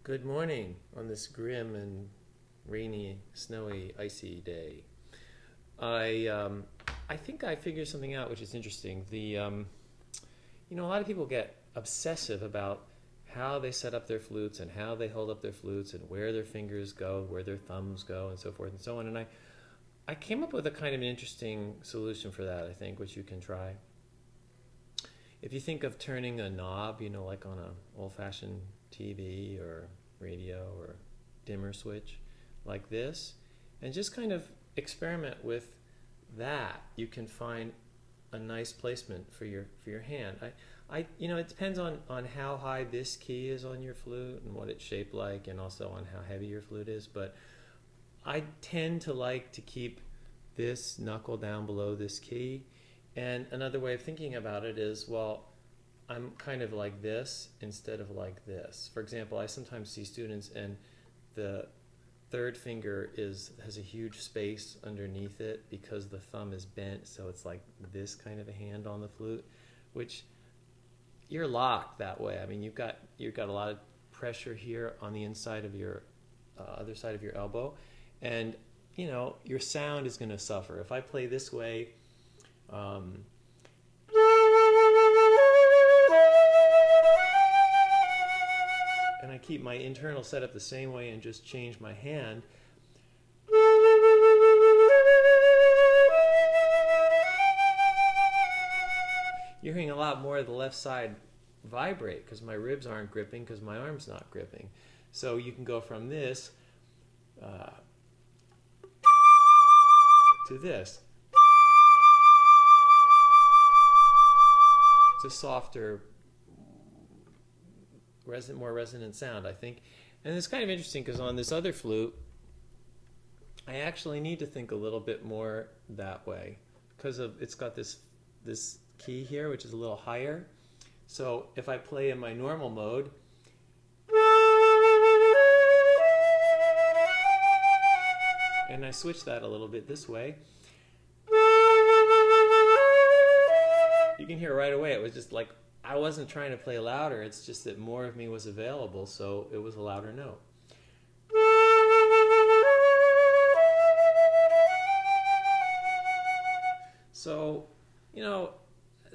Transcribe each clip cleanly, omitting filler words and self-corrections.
Good morning on this grim and rainy, snowy, icy day. I think I figured something out which is interesting. A lot of people get obsessive about how they set up their flutes and how they hold up their flutes and where their fingers go, where their thumbs go, and so forth and so on. And I came up with a kind of an interesting solution for that, I think, which you can try. If you think of turning a knob, like on an old-fashioned TV or radio or dimmer switch like this, and just kind of experiment with that, you can find a nice placement for your hand. It depends on how high this key is on your flute and what it's shaped like, and also on how heavy your flute is, but I tend to like to keep this knuckle down below this key. And another way of thinking about it is, well, I'm kind of like this instead of like this. For example, I sometimes see students and the third finger has a huge space underneath it because the thumb is bent, so it's like this kind of a hand on the flute, which you're locked that way. I mean, you've got a lot of pressure here on the inside of your other side of your elbow, and your sound is going to suffer. If I play this way, and I keep my internal setup the same way and just change my hand, you're hearing a lot more of the left side vibrate because my ribs aren't gripping, because my arm's not gripping. So you can go from this to this. It's a softer, more resonant sound, I think. And it's kind of interesting because on this other flute, I actually need to think a little bit more that way because it's got this key here, which is a little higher. So if I play in my normal mode, and I switch that a little bit this way, you can hear right away it was just like I wasn't trying to play louder, it's just that more of me was available, so it was a louder note. So,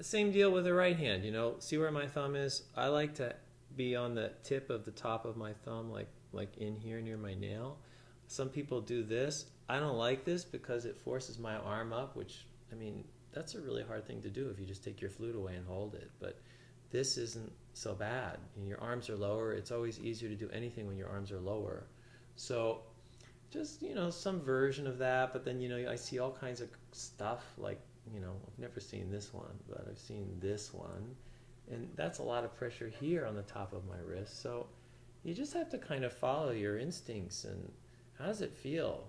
same deal with the right hand. See where my thumb is? I like to be on the tip of the top of my thumb, like in here near my nail. Some people do this. I don't like this because it forces my arm up, which, I mean, that's a really hard thing to do if you just take your flute away and hold it. But this isn't so bad. Your arms are lower. It's always easier to do anything when your arms are lower. So just, some version of that. But then, I see all kinds of stuff like, I've never seen this one, but I've seen this one. And that's a lot of pressure here on the top of my wrist. So you just have to kind of follow your instincts. And how does it feel?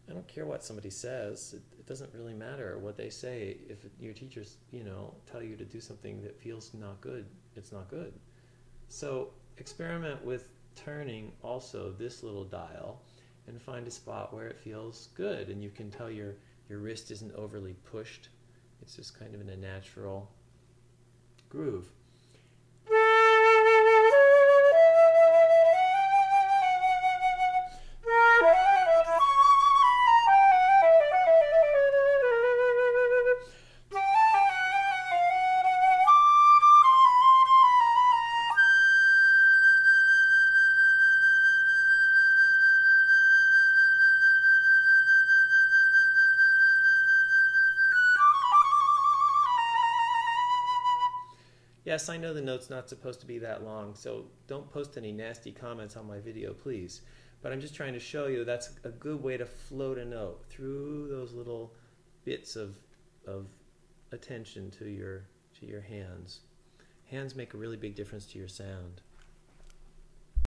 I don't care what somebody says. It doesn't really matter what they say. If your teachers, tell you to do something that feels not good, it's not good. So experiment with turning also this little dial and find a spot where it feels good. And you can tell your wrist isn't overly pushed. It's just kind of in a natural groove. Yes, I know the note's not supposed to be that long, so don't post any nasty comments on my video, please. But I'm just trying to show you that's a good way to float a note through those little bits of attention to your hands. Hands make a really big difference to your sound.